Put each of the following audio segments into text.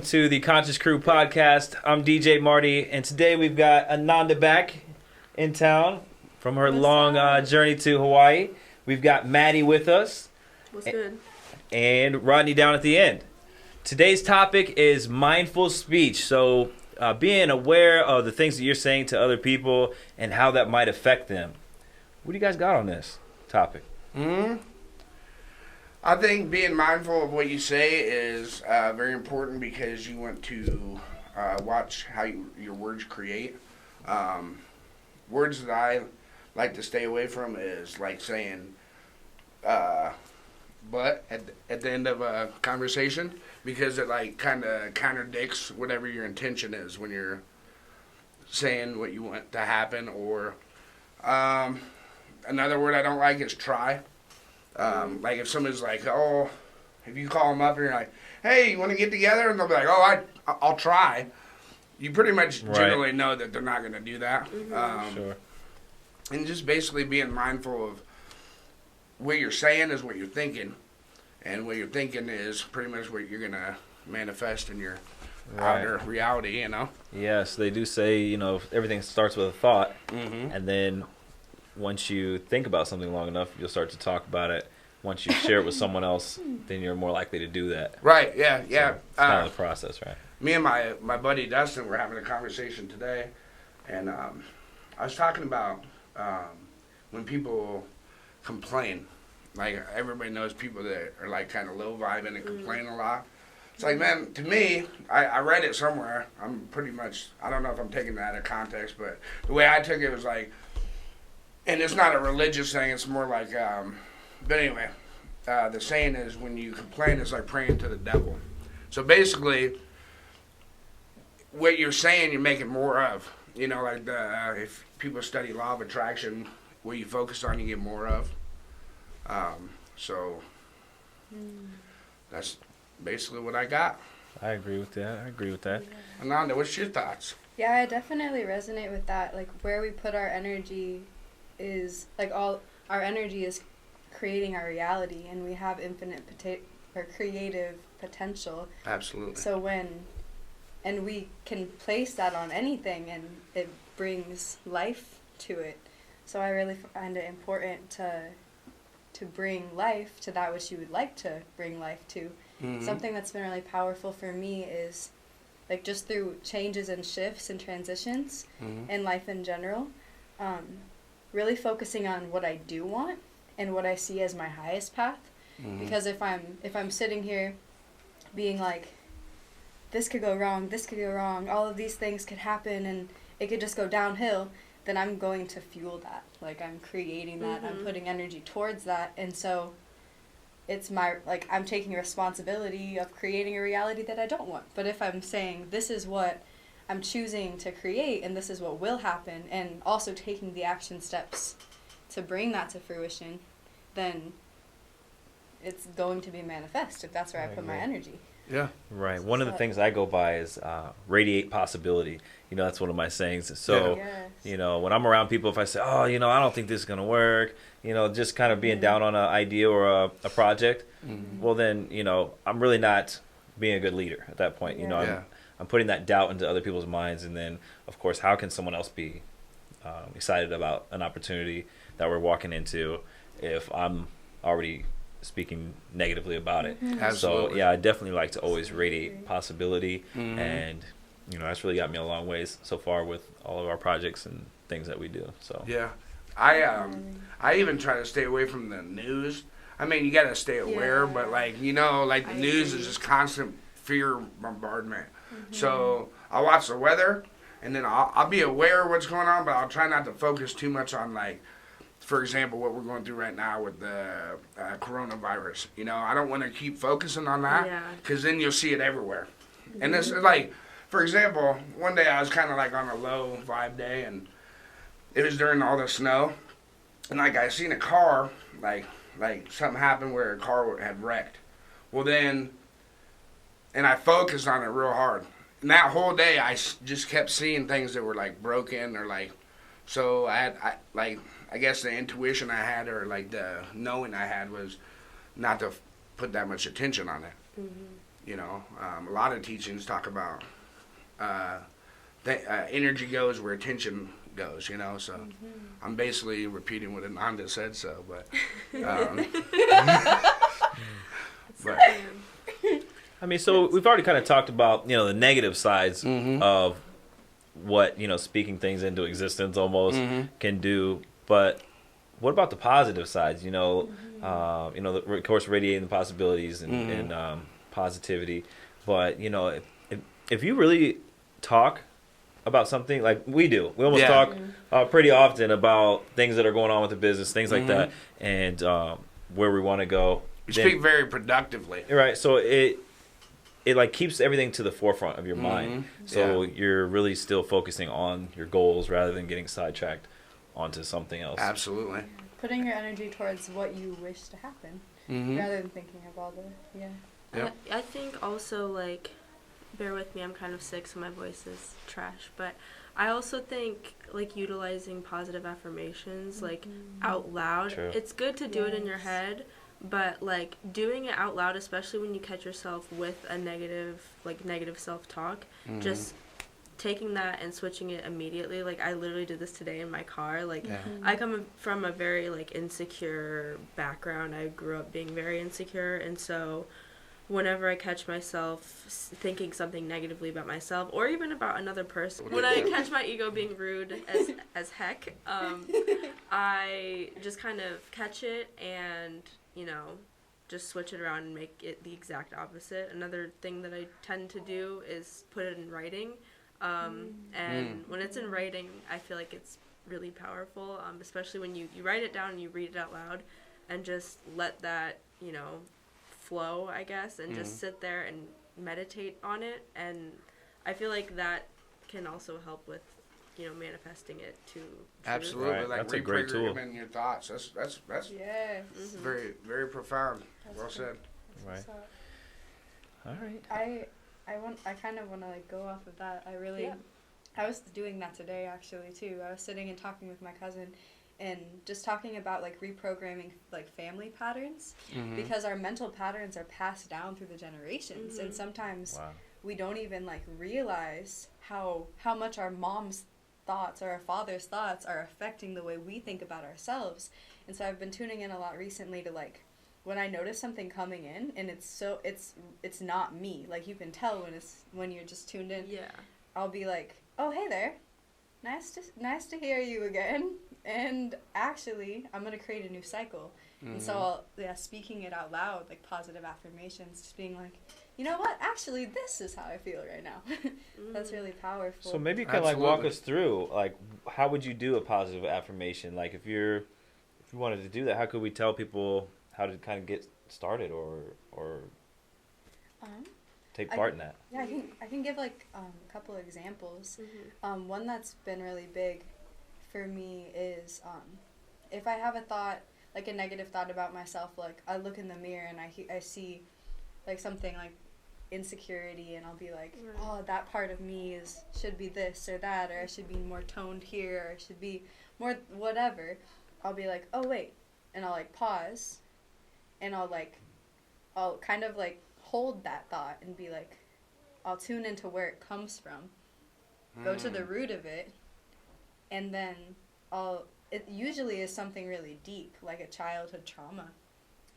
to the Conscious Crew podcast. I'm DJ Marty, and today we've got Ananda back in town from her long journey to Hawaii. We've got Maddie with us. What's good? And Rodney down at the end. Today's topic is mindful speech. So being aware of the things that you're saying to other people and how that might affect them. What do you guys got on this topic? I think being mindful of what you say is very important because you want to watch how your words create. Words that I like to stay away from is like saying but at the end of a conversation, because it like kind of contradicts whatever your intention is when you're saying what you want to happen. Or another word I don't like is try. Like if somebody's like, oh, if you call them up and you're like, hey, you want to get together? And they'll be like, oh, I'll try. You pretty much generally know that they're not going to do that. Sure. And just basically being mindful of what you're saying is what you're thinking. And what you're thinking is pretty much what you're going to manifest in your outer reality, you know? Yes, they do say, everything starts with a thought. Mm-hmm. And then once you think about something long enough, you'll start to talk about it. Once you share it with someone else, then you're more likely to do that. Right, yeah. So it's kind of the process, right? Me and my buddy Dustin were having a conversation today, and I was talking about when people complain. Like, everybody knows people that are, like, kind of low-vibing and complain a lot. It's like, man, to me, I read it somewhere. I'm pretty much, I don't know if I'm taking that out of context, but the way I took it was like, and it's not a religious thing, it's more like, but anyway, the saying is when you complain, it's like praying to the devil. So basically, what you're saying, you're making more of. You know, like if people study law of attraction, what you focus on, you get more of. So that's basically what I got. I agree with that. Yeah. Ananda, what's your thoughts? Yeah, I definitely resonate with that. Like, where we put our energy is, like, all our energy is creating our reality, and we have infinite creative potential. Absolutely. So and we can place that on anything, and it brings life to it. So I really find it important to bring life to that which you would like to bring life to. Mm-hmm. Something that's been really powerful for me is, like, just through changes and shifts and transitions in life in general, really focusing on what I do want and what I see as my highest path. Mm-hmm. Because if I'm sitting here being like, this could go wrong, all of these things could happen, and it could just go downhill, then I'm going to fuel that. Like, I'm creating that, I'm putting energy towards that, and so it's I'm taking responsibility of creating a reality that I don't want. But if I'm saying, this is what I'm choosing to create, and this is what will happen, and also taking the action steps to bring that to fruition, then it's going to be manifest if that's where I put my energy. Yeah. Right. One of the things I go by is radiate possibility. That's one of my sayings. So, when I'm around people, if I say, oh, I don't think this is going to work, just kind of being down on an idea or a project, well, then, I'm really not being a good leader at that point. I'm putting that doubt into other people's minds. And then, of course, how can someone else be excited about an opportunity that we're walking into if I'm already speaking negatively about it? Absolutely. So yeah, I definitely like to always radiate possibility, and that's really got me a long ways so far with all of our projects and things that we do. So yeah, I even try to stay away from the news. I mean, you gotta stay aware, but the news is just constant fear bombardment. So I'll watch the weather, and then I'll be aware of what's going on, but I'll try not to focus too much on, like, for example, what we're going through right now with the coronavirus. I don't want to keep focusing on that, because then you'll see it everywhere. And it's like, for example, one day I was kind of like on a low vibe day, and it was during all the snow, and like I seen a car, like something happened where a car had wrecked. Well then, and I focused on it real hard. And that whole day I just kept seeing things that were like broken or like, so I guess the intuition I had, or like the knowing I had, was not to put that much attention on it. You know, a lot of teachings talk about energy goes where attention goes, you know, so I'm basically repeating what Ananda said, so, but, but I mean, so we've already kind of talked about, the negative sides of what, speaking things into existence almost can do, but what about the positive sides, of course, radiating the possibilities and positivity, but, if you really talk about something like we do, we almost talk pretty often about things that are going on with the business, things like that, and where we want to go. You speak very productively. Right, so it like keeps everything to the forefront of your mind, so you're really still focusing on your goals rather than getting sidetracked onto something else. Absolutely. Putting your energy towards what you wish to happen rather than thinking of all the Yep. I think also, like, bear with me, I'm kind of sick, so my voice is trash, but I also think, like, utilizing positive affirmations, like, out loud. True. It's good to do it in your head, but, like, doing it out loud, especially when you catch yourself with a negative self-talk, just taking that and switching it immediately. Like, I literally did this today in my car. Like, I come from a very, like, insecure background. I grew up being very insecure, and so whenever I catch myself thinking something negatively about myself or even about another person, when I catch my ego being rude as heck, I just kind of catch it and, just switch it around and make it the exact opposite. Another thing that I tend to do is put it in writing. And when it's in writing, I feel like it's really powerful, especially when you write it down and you read it out loud and just let that, flow, I guess, and just sit there and meditate on it. And I feel like that can also help with, manifesting it to truth. Absolutely. Right. Like That's a great tool. reprogramming your thoughts. That's very, very profound. Well said. Right. All right. I kind of want to, like, go off of that. I was doing that today, actually, too. I was sitting and talking with my cousin and just talking about, like, reprogramming, like, family patterns, because our mental patterns are passed down through the generations, and sometimes we don't even, like, realize how much our mom's thoughts or our father's thoughts are affecting the way we think about ourselves. And so I've been tuning in a lot recently to, like, when I notice something coming in and it's not me, like, you can tell when you're just tuned in. Yeah. I'll be like, oh, hey there, nice to hear you again, and actually I'm gonna create a new cycle. And so speaking it out loud, like positive affirmations, just being like, you know what, actually this is how I feel right now. That's really powerful. So maybe you can like walk us through, like, how would you do a positive affirmation? Like, if you wanted to do that, how could we tell people how to kind of get started or take part in that? Yeah, I can give, like, a couple of examples. One that's been really big for me is if I have a thought, like a negative thought about myself, like I look in the mirror and I see, like, something like insecurity, and I'll be like, oh, that part of me should be this or that, or I should be more toned here, or I should be more whatever. I'll be like, oh wait, and I'll, like, pause, and I'll kind of, like, hold that thought and be like, I'll tune into where it comes from, go to the root of it, and then it usually is something really deep, like a childhood trauma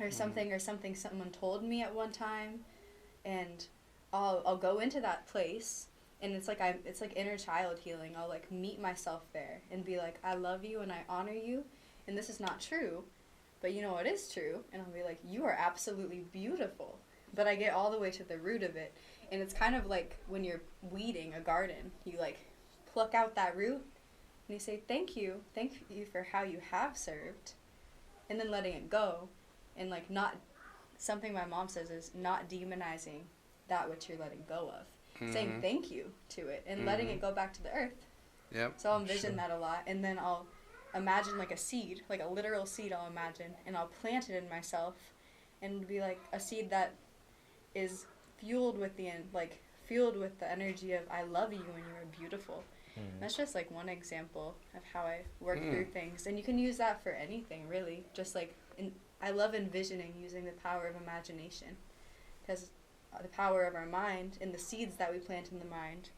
or something someone told me at one time, and I'll go into that place, and it's like inner child healing. I'll, like, meet myself there and be like, I love you and I honor you, and this is not true, but you know what is true, and I'll be like, you are absolutely beautiful. But I get all the way to the root of it, and it's kind of like when you're weeding a garden, you, like, pluck out that root and you say, thank you for how you have served, and then letting it go, and, like, not, something my mom says is not demonizing that which you're letting go of, saying thank you to it and letting it go back to the earth. Yep. So I'll envision that a lot, and then I'll imagine, like, a seed, like a literal seed I'll imagine, and I'll plant it in myself, and be like a seed that is fueled with the energy of I love you and you are beautiful. That's just, like, one example of how I work through things, and you can use that for anything, really. Just, like, I love envisioning, using the power of imagination, because the power of our mind and the seeds that we plant in the mind.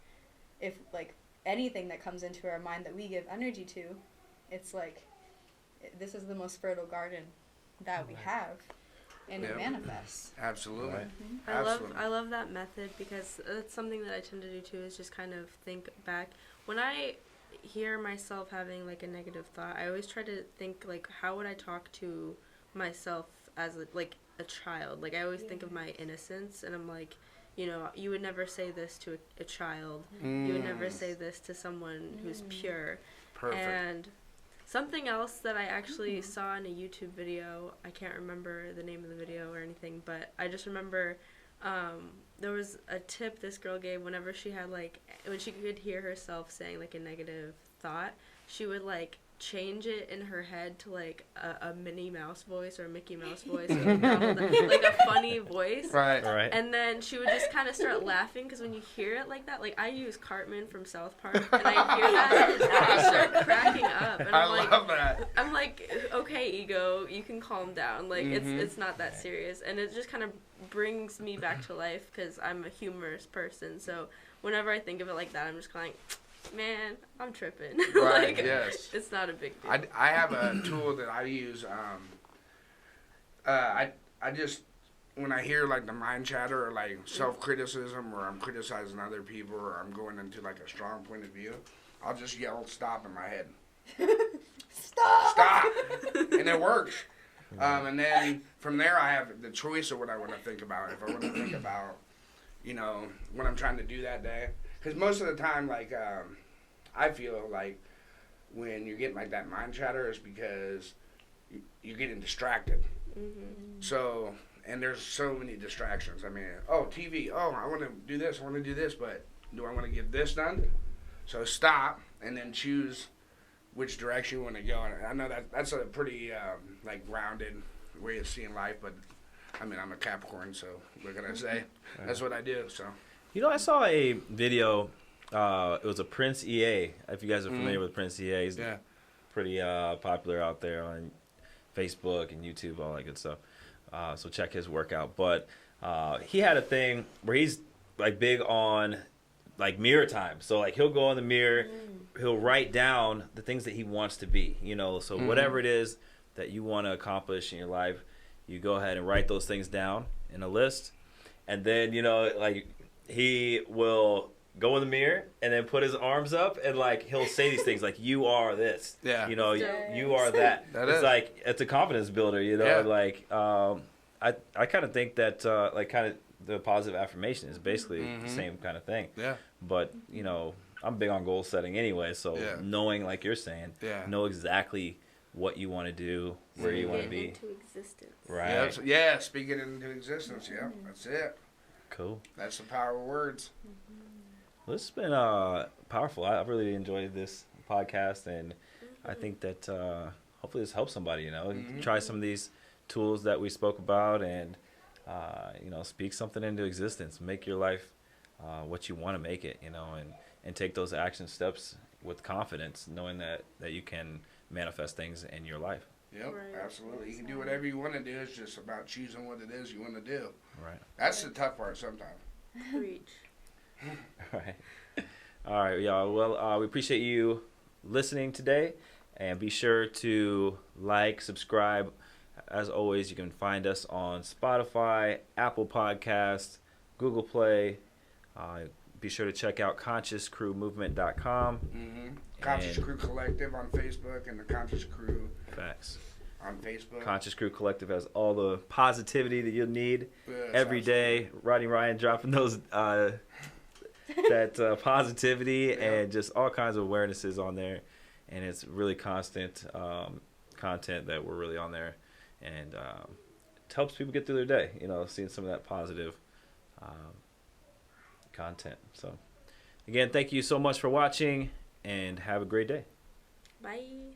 If, like, anything that comes into our mind that we give energy to, it's like, this is the most fertile garden that we have, and it manifests. Absolutely. Right. I love that method, because it's something that I tend to do too, is just kind of think back. When I hear myself having like a negative thought, I always try to think like, how would I talk to myself as a child? Like, I always think of my innocence, and I'm like, you know, you would never say this to a child. You would never say this to someone who's pure. Perfect. And something else that I actually saw in a YouTube video, I can't remember the name of the video or anything, but I just remember there was a tip this girl gave whenever she had, like, when she could hear herself saying, like, a negative thought, she would, like, change it in her head to, like, a Minnie Mouse voice or a Mickey Mouse voice, or like a funny voice. Right. And then she would just kind of start laughing, because when you hear it like that, like, I use Cartman from South Park, and I hear that, and I start cracking up. And I love that. I'm like, okay, ego, you can calm down. Like, it's not that serious. And it just kind of brings me back to life, because I'm a humorous person. So whenever I think of it like that, I'm just like, man, I'm tripping. Right, like, yes. It's not a big deal. I have a tool that I use. I just, when I hear like the mind chatter or like self-criticism, or I'm criticizing other people, or I'm going into like a strong point of view, I'll just yell stop in my head. Stop! And it works. And then from there I have the choice of what I want to think about. If I want to think about, you know, what I'm trying to do that day. Because most of the time, like, I feel like when you're getting like that mind chatter is because you're getting distracted. So, and there's so many distractions. I mean, oh, TV, oh, I want to do this, but do I want to get this done? So stop, and then choose which direction you want to go. And I know that's a pretty, like, grounded way of seeing life, but, I mean, I'm a Capricorn, so what can I say? That's what I do, so. You know, I saw a video. It was a Prince EA. If you guys are familiar with Prince EA, he's pretty popular out there on Facebook and YouTube, all that good stuff. So check his work out. But he had a thing where he's like big on like mirror time. So like he'll go in the mirror, he'll write down the things that he wants to be. You know, so whatever it is that you want to accomplish in your life, you go ahead and write those things down in a list, and then, you know, like, he will go in the mirror and then put his arms up, and like he'll say these things like, you are this, you know, you are that. It's like, it's a confidence builder, you know. Like I kind of think that like kind of the positive affirmation is basically the same kind of thing. But, you know, I'm big on goal setting anyway, so knowing, like you're saying, know exactly what you want to do, where you want to be. Into existence. Right. Yeah, speak it into existence. Yeah, that's it. Cool. That's the power of words. Well, this has been powerful. I really enjoyed this podcast, and I think that hopefully this helps somebody, you know. Try some of these tools that we spoke about, and, you know, speak something into existence. Make your life what you want to make it, you know, and take those action steps with confidence, knowing that you can manifest things in your life. Yep, absolutely. You can do whatever you want to do. It's just about choosing what it is you want to do. Right. That's the tough part sometimes. Preach. All right, y'all. Well, we appreciate you listening today, and be sure to like, subscribe. As always, you can find us on Spotify, Apple Podcasts, Google Play. Be sure to check out ConsciousCrewMovement.com. Conscious Crew Collective on Facebook, and the Conscious Crew on Facebook. Conscious Crew Collective has all the positivity that you'll need every day. Rodney Ryan dropping those that positivity and just all kinds of awarenesses on there, and it's really constant content that we're really on there, and it helps people get through their day. You know, seeing some of that positive content. So, again, thank you so much for watching, and have a great day. Bye.